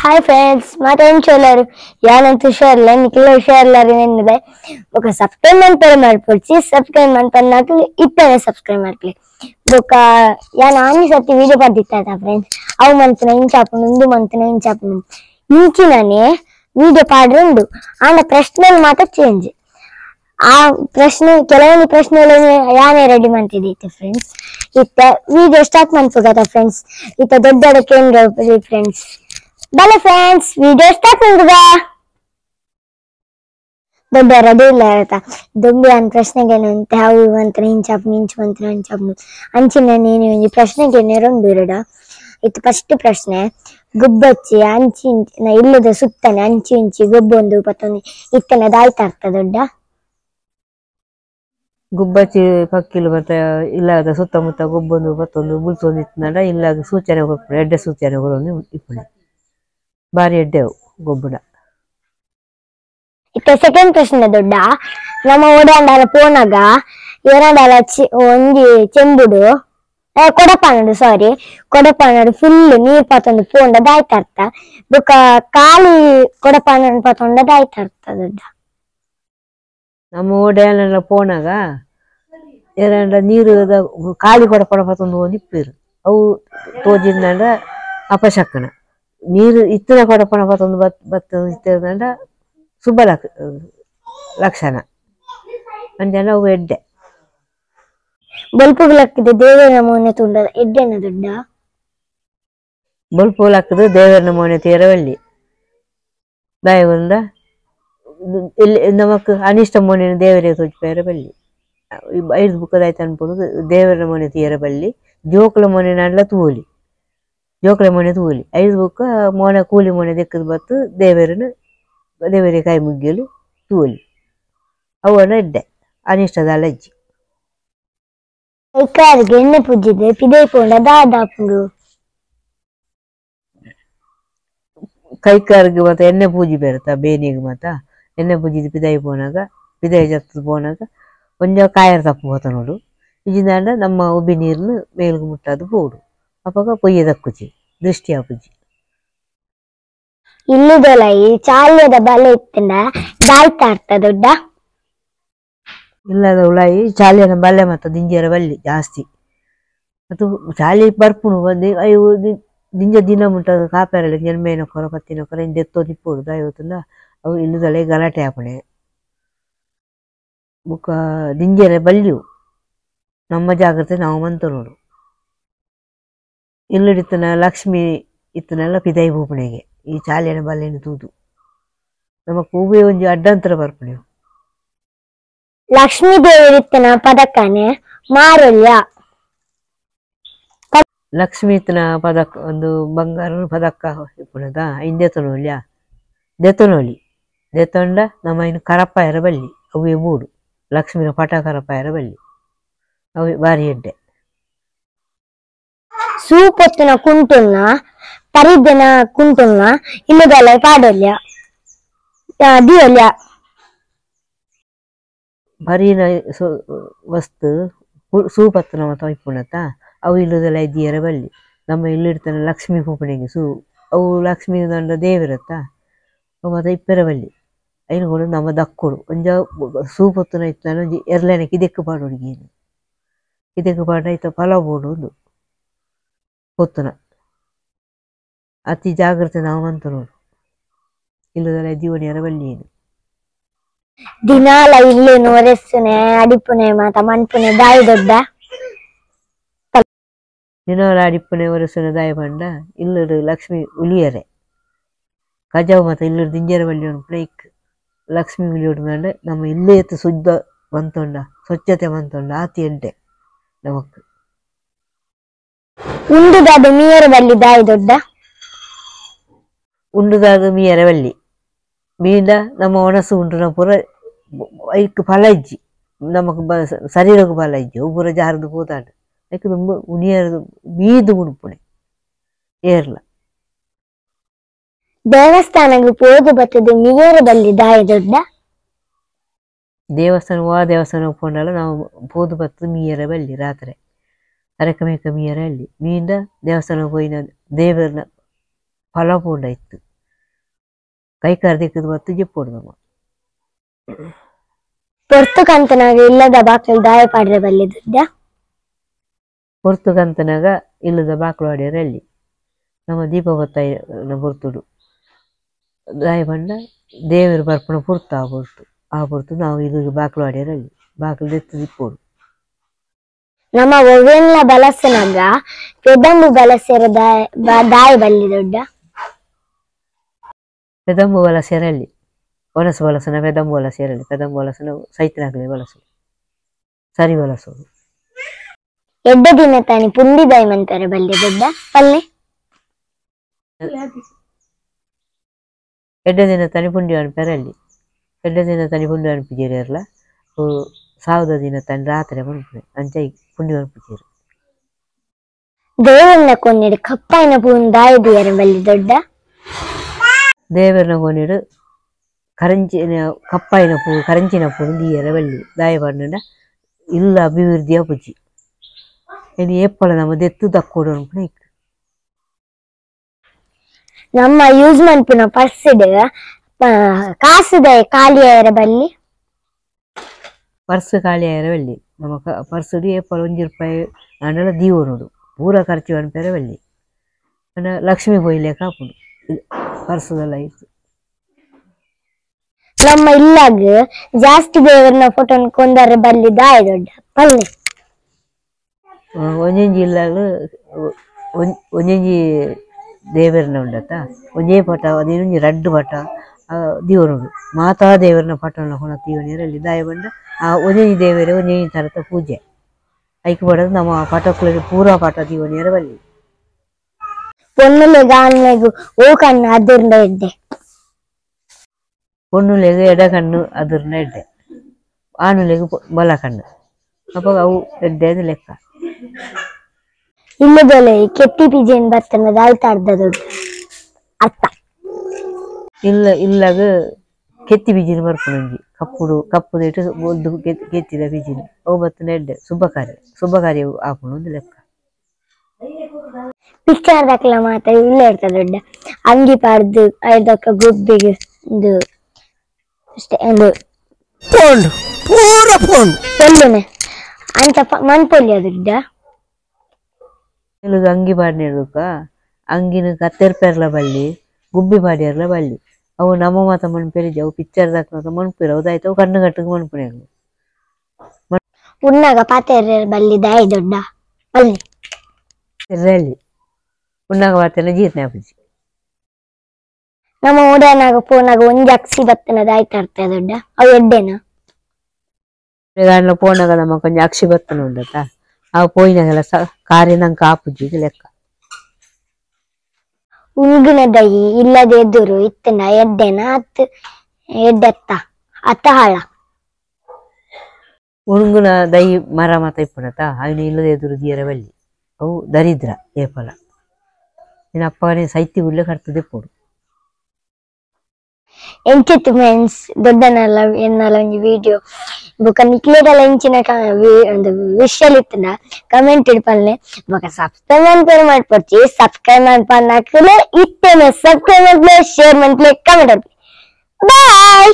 Hi friends మాటేం చేయలేరు యానంత షేర్లే నిఖిల షేర్లరు ಏನಿದೆ ఒక ಸಬ್ಸ್ಕ್ರೈಬ್ ಮಾಡ್ತಾರೆ ಮಾಡ್ಕೊಡ್ಸಿ ಸಬ್ಸ್ಕ್ರೈಬ್ ಮಾಡ್ತಾರೆ నాకు ಇತ್ತನೆ ಸಬ್ಸ್ಕ್ರೈಬ್ ಮಾಡ್ಕೊಳ್ಳಿ ఒక ಯಾನ ಆನಿ ಸತಿ ವಿಡಿಯೋ ಪದ್ದಿತ್ತಾದ ಫ್ರೆಂಡ್ಸ್ ಅವು ಮಂತನ ಇಂಚಾಪು ಮುಂದು ಮಂತನ ಇಂಚಾಪು ಇಂಚಿನನೆ ವಿಡಿಯೋ ಪಾಡ್ರಂಡು ಆನ ಪ್ರಶ್ನೆಗಳು ಮಾತ್ರ ಚೇಂಜ್ ಆ ಪ್ರಶ್ನೆ ಕೆಲವೊಂದು ಪ್ರಶ್ನೆಗಳು ಯಾನೇ ರೆಡಿ ಮಾಡ್ತಿದ್ದೆ ಫ್ರೆಂಡ್ಸ್ ಇತ್ತ ವಿಡಿಯೋ ಸ್ಟಾರ್ಟ್ ಮಾಡ್ಕೋಗದ ಫ್ರೆಂಡ್ಸ್ ಇತ್ತ ದೊಡ್ಡ ದೊಡ್ಡ ಕೇಂದ್ರ ಫ್ರೆಂಡ್ಸ್ ಬಲೆ ಫ್ರೆಂಡ್ಸ್ ವಿಡಿಯೋ ಸ್ಟಾರ್ಟ್ ಮಾಡುದಾ ದೊಡ್ಡ ರೆಡಿ ಇಲ್ಲ ಆಯ್ತಾ ದೊಡ್ಡ ಪ್ರಶ್ನೆಗೆ ಅಂತ ಅವು ಮಂತ್ರ ಇಂಚಾಪು ಇಂಚು ಮಂತ್ರ ಇಂಚಾಪು ಅಂಚಿನ ನೀನು ಈ ಪ್ರಶ್ನೆಗೆ ನೆರೊಂದು ಎರಡ ಇತ್ತು ಫಸ್ಟ್ ಪ್ರಶ್ನೆ ಗುಬ್ಬಚ್ಚಿ ಅಂಚಿ ಇಲ್ಲದ ಸುತ್ತನೆ ಅಂಚಿ ಇಂಚಿ ಗೊಬ್ಬೊಂದು ಪತ್ತೊಂದು ಇತ್ತನೆ ದಾಯ್ತಾ ಇರ್ತ ದೊಡ್ಡ ಗುಬ್ಬಚ್ಚಿ ಪಕ್ಕಿಲು ಮತ್ತೆ ಇಲ್ಲಾದ ಸುತ್ತಮುತ್ತ ಗೊಬ್ಬೊಂದು ಮತ್ತೊಂದು ಮುಲ್ಸೊಂದು ಇತ್ತನಡ ಇಲ್ಲಾಗ ಸೂಚನೆ ಕೊಡ್ಪುಣೆ ಎಡ್ಡೆ ಸೂಚನೆಗಳು ಇಪ್ಪುಣೆ ಬಾರಿ ಎಡ್ಡೆವು ಗೊಬ್ಬುಡ ಇತ್ತ ಸೆಕೆಂಡ್ ಪ್ರಶ್ನೆ ದೊಡ್ಡ ನಮ್ಮ ಓಡಾಂಡಾಲ ಪೋನಾಗ ಎರಡಾಲ ಒಂಜಿ ಚೆಂಬುಡು ಕೊಡಪಾನಡು ಸಾರಿ ಕೊಡಪಾನಡು ಫುಲ್ ನೀರ್ ಪತ್ತೊಂದು ಪೋಂಡ ದಾಯ್ತಾ ಇರ್ತ ಬೊಕ ಖಾಲಿ ಕೊಡಪಾನಡು ಪತ್ತೊಂಡ ದಾಯ್ತಾ ಇರ್ತ ದೊಡ್ಡ ನಮ್ಮ ಓಡ್ಯಾನೆಲ್ಲ ಪೋನಾಗ ಎರಡ ನೀರು ಖಾಲಿ ಕೊಡಪಡ ಪತ್ತೊಂದು ನಿಪ್ಪಿರು ಅವು ತೋಜಿಂದ ಅಪಶಕನ ನೀರು ಇತ್ತಿನ ಕೊಡಪಣ ಪತ್ತೊಂದು ಬತ್ತ ಇತ್ತಿದಂಡ ಶುಭ ಲಕ್ಷಣ ಅಂಜನ ಅವು ಎಡ್ಡೆ ಬಲ್ಪುಗಳಾಕಿದ ದೇವರ ಮೌನ ತುಂಡ ಎಡ್ಡೆನ ದೊಡ್ಡ ಬಲ್ಪುಗಳಾಕಿದ ದೇವರ ಮೌನ ತೀರವಳ್ಳಿ ದಾಯಗೊಂಡ ಇಲ್ಲಿ ನಮಕ್ ಅನಿಷ್ಟ ಮೋನಿನ ದೇವರೇ ತೋಚಿಪೇರ ಬಳ್ಳಿ ಐದು ಬುಕ್ಕದಾಯ್ತು ಅನ್ಬೋದು ದೇವರ ಮನೆ ತೀರ ಬಳ್ಳಿ ಜೋಕುಲ ಮನೆ ನಡ್ಲ ತೂಲಿ ಜೋಕುಲ ಮನೆ ತೂಲಿ ಐದು ಬುಕ್ಕ ಮೋನ ಕೂಲಿ ಮನೆ ದೆಕ್ಕದ ಬತ್ತು ದೇವರ ಕೈ ಮುಗ್ಗಿಯಲು ತೂಲಿ ಅವನ ಎಡ್ಡೆ ಅನಿಷ್ಟದ ಅಲಜ್ಜಿ ಕೈಕಾರಿಗೆ ಎಣ್ಣೆ ಪುಜ್ಜಿದೆ ಪಿದೇ ಪೋಂಡ ದಾದಾಪುಂಡು ಕೈಕಾರಿಗೆ ಮತ್ತೆ ಎಣ್ಣೆ ಪೂಜಿ ಬೇರತ್ತ ಬೇನಿಗೆ ಮತ್ತ ಎಣ್ಣೆ ಪೂಜಿದ ಪಿದಾಯಿ ಪೋನಾಗ ಪಿದಾಯಿ ಜತ್ತದ ಪೋನಾಗ ಒಂಜ ಕಾಯರ್ ತಪ್ಪು ಹೋತ ನೋಡು ಇಜಿಂದ ನಮ್ಮ ಉಬ್ಬಿ ನೀರ್ಲು ಮೇಲ್ಗು ಮುಟ್ಟದು ಪೋಡು ಅಪ್ಪಾಗ ಪೊಯ್ಯ ದಕ್ಕುಚಿ ದೃಷ್ಟಿ ಆಪುಜಿ ಇಲ್ಲುದೊಲೈ ಚಾಲ್ಯದ ಬಲೆ ಇತ್ತಿಂದ ದಾಯ್ತಾ ಇರ್ತ ದೊಡ್ಡ ಇಲ್ಲದ ಉಳಾಯಿ ಚಾಲಿಯನ ಬಲ್ಲೆ ಮತ್ತ ದಿಂಜರ ಬಲ್ಲಿ ಜಾಸ್ತಿ ಅದು ಚಾಲಿ ಬರ್ಪುಣು ಬಂದು ಅಯ್ಯೋ ದಿಂಜ ದಿನ ಮುಟ್ಟದ ಕಾಪೆರಳೆ ಜನ್ಮೇನ ಕೊರ ಪತ್ತಿನ ಕೊರ ಇಂದ ಎತ್ತೋ ತಿಪ್ಪೋಡು ದಾಯವತ್ತಲ್ಲ ಅವು ಇಲ್ಲದಳೆ ಗಲಾಟೆ ಆಪಣೆ ಬುಕ್ಕ ದಿಂಜರ ಬಲ್ಲಿಯು ನಮ್ಮ ಜಾಗ್ರತೆ ನಾವು ಮಂತ ನೋಡು ಇಲ್ಲಡಿತ್ತನ ಲಕ್ಷ್ಮಿ ಇತ್ತನೆಲ್ಲ ಪಿದಾಯಿ ಭೂಪಣೆಗೆ ಈ ಚಾಲಿಯನ ಬಲ್ಲೆನ ತೂದು ನಮ್ಮ ಕೂಬೆ ಒಂಜಿ ಅಡ್ಡಂತರ ಬರ್ಪಣೆ ಲಕ್ಷ್ಮೀ ದೇವರಿತ್ತನ ಪದಕನೆ ಮಾರಲ್ಯ ಲಕ್ಷ್ಮಿ ಇತ್ತನ ಪದಕ ಒಂದು ಬಂಗಾರ ಪದಕ ಇಪ್ಪುಣದ ಹಿಂದೆತನೋಲ್ಯ ದೆತನೋಲಿ ದೆತೊಂಡ ನಮ್ಮ ಇನ್ನು ಕರಪ್ಪಾಯರ ಬಲ್ಲಿ ಅವೇ ಮೂಡು ಲಕ್ಷ್ಮಿನ ಪಟ ಕರಪ್ಪಾಯರ ಬಲ್ಲಿ ಅವು ಬಾರಿ ಎಡ್ಡೆ ಸೂಪೊತ್ತಿನ ಕುಂಟುಲ್ನ ಪರಿದ್ದನ ಕುಂಟುಲ್ನ ಇಲ್ಲದಲ್ಲ ಪಾಡಲ್ಯ ದಿಯಲ್ಯ ಬರೀನ ವಸ್ತು ಸೂಪತ್ತನ ಮತ ಇಪ್ಪುಣತ ಅವು ಇಲ್ಲದಲ್ಲ ಇದ್ದೀಯರ ಬಲ್ಲಿ ನಮ್ಮ ಇಲ್ಲಿಡ್ತಾನೆ ಲಕ್ಷ್ಮೀ ಪೂಪಣೆಗೆ ಅವು ಲಕ್ಷ್ಮೀ ದಂಡ ದೇವಿರತ್ತ ಅವು ಮತ ಇಪ್ಪರ ಬಲ್ಲಿ ಐನುಗಳು ನಮ್ಮ ದಕ್ಕುಡು ಒಂಜ ಸೂಪತ್ತನ ಇತ್ತಾನ ಒಂಜಿ ಎರ್ಲೆನ ಕಿದೆಕ್ಕು ಪಾಡೋಡಿಗೇನು ಕಿದೆಕ್ಕು ಪಾಡ ಇತ್ತ ಫಲ ಬೋಡು ಒಂದು ಪೊತ್ತುನ ಅತಿ ಜಾಗ್ರತೆ ನಾವು ಅಂತ ನೋಡು ಇಲ್ಲದಲ್ಲ ಜೀವನಿಯರ ಬಲ್ಲಿ ಏನು ದಿನಾಲ ಇಲ್ಲೇನು ಒರೆಸ್ಸುನೆ ಅಡಿಪುನೆ ಮಾತ ಮಣ್ಪುನೆ ದಾಯಿ ದೊಡ್ಡ ದಿನಾಲ ಅಡಿಪ್ಪನೆ ಒರೆಸುನ ದಾಯ ಪಂಡ ಇಲ್ಲಡು ಲಕ್ಷ್ಮಿ ಉಲಿಯರೆ ಕಜಾವು ಮತ ಇಲ್ಲಡು ದಿಂಜರ ಬಲ್ಲಿ ಒಂದು ಪ್ಲೇಕ್ ಲಕ್ಷ್ಮಿ ಉಲಿಯೋಡು ಮೇಲೆ ನಮ್ಮ ಇಲ್ಲೇ ಎತ್ತು ಶುದ್ಧ ಬಂತೊಂಡ ಸ್ವಚ್ಛತೆ ಬಂತೊಂಡ ಆತಿ ಎಡ್ಡೆ ನಮಕ್ ಉಂಡುದಾದ ಮೀಯರ ಬಲ್ಲಿ ದಾಯಿ ದೊಡ್ಡ ಉಂಡುದಾದ ಮೀಯರ ಬಲ್ಲಿ ಮೀಂಡ ನಮ್ಮ ಒಣಸು ಉಂಟು ಪೂರ ಐಕ್ ಫಲ ಇಜ್ಜಿ ನಮಕ್ ಶರೀರಕ್ಕೆ ಫಲ ಇಜ್ಜಿ ಅವು ಪೂರ ಜಾರದು ಕೂತಾಡ ಐಕ್ ತುಂಬ ಉಣಿಯರದು ಮೀದು ಮುಡುಪುಣೆ ಏರ್ಲ ದೇವಸ್ಥಾನಕ್ಕೆ ಪೋದು ಬರ್ತದೆ ಮೀಯರ ಬಲ್ಲಿ ದಾಯಿ ದೊಡ್ಡ ದೇವಸ್ಥಾನ ಪೋಂಡಲ್ಲ ನಾವು ಪೋದು ಬರ್ತದೆ ಮೀಯರ ಬಲ್ಲಿ ರಾತ್ರಿ ಅರೆಕ ಮೇಕ ಮೀಯರ ಅಲ್ಲಿ ಮೀಂಡ ದೇವಸ್ಥಾನ ಪೋಯಿನ ದೇವರನ ಫಲ ಪೋಂಡ ಇತ್ತು ಕೈ ಕರ್ದಿಕ್ಕದು ಬತ್ತು ಜಿಪ್ಪೋಡು ನಮ್ಮ ಪೊರ್ತು ಕಂತನಾಗ ಇಲ್ಲದ ಬಾಕಲ್ ದಾಯ ಪಾಡ್ರೆ ಬಲ್ಲಿದ್ದ ಪೊರ್ತು ಕಂತನಾಗ ಇಲ್ಲದ ಬಾಕ್ಲು ಆಡ್ಯಾರಲ್ಲಿ ನಮ್ಮ ದೀಪ ಬತ್ತಾಯಿನ ಪೊರ್ತುಡು ದಾಯ ಪಂಡ ದೇವರು ಬರ್ಪಣ ಪುರ್ತು ಆ ಪುರ್ತು ನಾವು ಇದು ಬಾಕ್ಲು ಆಡ್ಯಾರಲ್ಲಿ ಬಾಕ್ಲು ಎತ್ತು ಜಿಪ್ಪೋಡು ನಮ್ಮ ಒವೆಲ್ಲ ಬಲಸನಾಗ ಪೆದಂಬು ಬಲಸೆರ ದಾಯ ಬಲ್ಲಿ ದೊಡ್ಡ ಪೆದಂಬು ಬಲಸೆರಲ್ಲಿ ಒನಸು ಬಲಸನ ಪೆದಂಬು ಬಲಸೆರಲ್ಲಿ ಪೆದಂಬು ಬಲಸನ ಸೈತಿನಾಗಲೇ ಬಲಸು ಸರಿ ಬಲಸೋದು ಎಡ್ಡ ದಿನ ತಾನಿ ಪುಂಡಿ ದಾಯ ಮಂತಾರೆ ಬಲ್ಲಿ ದೊಡ್ಡ ಪಲ್ಲೆ ಎಡ್ಡ ದಿನ ತನಿ ಪುಂಡಿ ಅನ್ಪರಲ್ಲಿ ಎಡ್ಡ ದಿನ ತನಿ ಪುಂಡಿ ಅನ್ಪಿದ್ದೀರಲ್ಲ ಸಾವಿರದ ದಿನ ತನಿ ರಾತ್ರಿ ಮನ್ಪುನೆ ಅಂಚೈ ಪುಂಡಿ ಅನ್ಪಿದ್ದೀರು ದೇವರನ್ನ ಕೊಂದಿಡು ಕಪ್ಪಾಯಿನ ಪೂನ್ ದಾಯ ದಿಯರ ಬಲ್ಲಿ ದೊಡ್ಡ ದೇವರನ್ನ ಕೊಂದಿಡು ಕಪ್ಪಾಯಿನ ಪೂ ಕರಂಚಿನ ಪೂ ದಿಯರ ಬಲ್ಲಿ ದಾಯ ಪಂಡ ಇಲ್ಲ ಅಭಿವೃದ್ಧಿಯ ಪೂಜಿ ಇದು ಏಪಳ ನಮ್ಮ ದೆತ್ತು ತಕ್ಕೋಡು ಅನ್ಪುನೆ ನಮ್ಮ ಯೂಸ್ ಮನ್ಪುನ ಪರ್ಸಿಡ್ ಕಾಸುದ ಖಾಲಿಯಾಯರ ಬಲ್ಲಿ ಪರ್ಸ್ ಖಾಲಿಯಾಯರ ಬಲ್ಲಿ ನಮ್ಮ ಪರ್ಸುಡು ಏಪಳ ₹1 ಅಂಡಲ ದೀವೋನುಡು ಪೂರ ಖರ್ಚು ಅನ್ಪೇರೆ ಬಲ್ಲಿ ಲಕ್ಷ್ಮಿ ಪೊಯ್ಲೆ ಕಾಪುಡು ಪರ್ಸುದೆಲ್ಲ ಇತ್ತು ನಮ್ಮ ಇಲ್ಲಾಗ ಜಾಸ್ತಿ ದೇವರನ ಫೋಟೋನ್ ಕೊಂದರ ಬಲ್ಲಿ ದಾಯ ದೊಡ್ಡ ಪಲ್ಲೆ ಒಂಜೊಂಜಿ ಇಲ್ಲಾಗ ಒಂಜೊಂಜಿ ದೇವರನ ಉಂಡತ್ತ ಒಂಜೇ ಪಟ ಅದೇನೊಂಜಿ ರಡ್ಡು ಪಟ ದೀವನುಡು ಮಾತಾ ದೇವರನ ಪಟನ ಹೊಣ ತೀವನೇರಲ್ಲಿ ದಾಯ ಬಂಡ ಆ ಒಂಜೊಂಜಿ ದೇವರೇ ಒಂಜೊಂಜಿ ಥರದ ಪೂಜೆ ಐಕ್ ಪಡೋದು ನಮ್ಮ ಪಟಕ್ಕುಳಿಗೆ ಪೂರಾ ಪಟ ದೀವನೇರ ಬಲ್ಲಿ ಪೊನ್ನುಲೆ ಗಾನ್ಲೆಗು ಓ ಕಣ್ಣು ಅದರ್ನ ಎಡ್ಡೆ ಪೊಣ್ಣುಲೆಗು ಎಡ ಕಣ್ಣು ಅದರ್ನ ಎಡ್ಡೆ ಆನುಲೆಗು ಬಲ ಕಣ್ಣು ಅಪ್ಪ ಅವು ಎಡ್ಡೆ ಅದು ಲೆಕ್ಕ ಇಲ್ಲದೊಲೆ ಕೆತ್ತಿ ಪಿಜೆನ್ ಬರ್ತನ ದಾಯ್ತಾಡ್ದ ದೊಡ್ಡ ಅರ್ಥ ಇಲ್ಲಾಗ ಕೆತ್ತಿ ಬೀಜಿನ ಬರ್ಪುಣಂಜಿ ಕಪ್ಪುದ ಇಟ್ಟು ಒಂದು ಕೆತ್ತಿದ ಬೀಜಿನ ಅವು ಬತ್ತನ ಎಡ್ಡೆ ಶುಭಕಾರ್ಯ ಆಪುಣ ಒಂದು ಲೆಕ್ಕ ಪಿಕ್ಚರ್ ದಾಖಲ ಮಾತ್ರ ಇಲ್ಲ ಇರ್ತದೆ ದೊಡ್ಡ ಅಂಗಿ ಪಾಡ್ದು ಐದಕ್ಕ ಗುಬ್ಬಿಗೆ ಒಂದು ಅಷ್ಟೇ ಒಂದು ಪೊಲ್ಲುನೆ ಅಂತ ಮನ್ಪೊಲ್ಲಿಯ ದುಡ್ಡ ಇಲ್ಲಿಗೆ ಅಂಗಿ ಪಾಡ್ನೇಕ ಅಂಗಿನ ಕತ್ತೆರ್ಪೆರ್ಲ ಬಳ್ಳಿ ಗುಬ್ಬಿ ಪಾಡ್ಯಾರ್ಲ ಬಳ್ಳಿ ಅವು ನಮ್ಮ ಮಾತ ಮನ್ಪೇರಿದ್ದೆ ಅವು ಪಿಕ್ಚರ್ ದಾಖಲ ಮನ್ಪೇರು ಅದಾಯ್ತು ಅವು ಕಣ್ಣು ಕಟ್ಟಿಗೆ ಮನ್ಪುಣೆ ಉಣ್ಣಾಗ ಪಾತೆರ ಬಲ್ಲಿ ದಾಯ ದೊಡ್ಡ ಅಲ್ಲಿ ಎರ್ರಲ್ಲಿ ಉಣ್ಣಾಗ ಪಾತೆಲ್ಲ ಜೀರ್ಣ ಆಪುಜಿ ನಮ್ಮ ಓಡಾನಾಗ ಪೋನಾಗ ಒಂಜಿ ಅಕ್ಸಿ ಬತ್ತನ ದಾಯ್ತಾಡ್ತ ದೊಡ್ಡ ಅವು ಎಡ್ಡೆನ ಪೋನಾಗ ನಮ್ಮ ಕೊಂಚ ಅಕ್ಷಿ ಬತ್ತನ ಉಂಡತ್ತ ಅವು ಪೋಯಿನಾಗೆಲ್ಲ ಕಾರಿನಂಕ ಆಪುಜಿ ಲೆಕ್ಕ ಉಳ್ಗಿನ ದೈ ಇಲ್ಲದ ಎದುರು ಇತ್ತನ ಎಡ್ಡೆನ ಅತ್ ಎಡ್ಡೆತ್ತ ಅತ್ತ ಹಾಳ ಉಣುಗುನ ದೈ ಮರ ಮಾತ ಇಪ್ಪುನತ ಅವನು ಇಲ್ಲದ ಎದುರು ದಿಯರ ಬಳ್ಳಿ ಅವು ದರಿದ್ರ ಏಪಲ ನಿನ್ನ ಅಪ್ಪನೇ ಸೈತಿ ಉಳ್ಳೆ ಕರ್ತದೆ ಪೋಡು ಎಂಚಿತ್ತು ಮೆನ್ಸ್ ದೊಡ್ಡನಲ್ಲ ಎನ್ನಲ್ಲ ಒಂಜಿ ವಿಡಿಯೋ ಬೊಕ ನಿಕ್ಲೆದಲ್ಲ ಎಂಚಿನ ಒಂದು ವಿಷಯ ಇತ್ತನ ಕಮೆಂಟ್ ಇಡ್ಪಲ್ಲೆ ಬೊಕ ಸಬ್ಸ್ಕ್ರೈಬ್ ಮಾಡ್ಪಡ್ಚಿ ಸಬ್ಸ್ಕ್ರೈಬ್ ಮಾಡ್ಪನ್ನಾಕಲೆ ಇತ್ತೇನೆ ಸಬ್ಸ್ಕ್ರೈಬ್ ಮಾಡ್ಲೆ ಶೇರ್ ಮಾಡ್ಲೆ ಕಮೆಂಟ್ ಮಾಡ್ಲೆ ಬಾಯ್.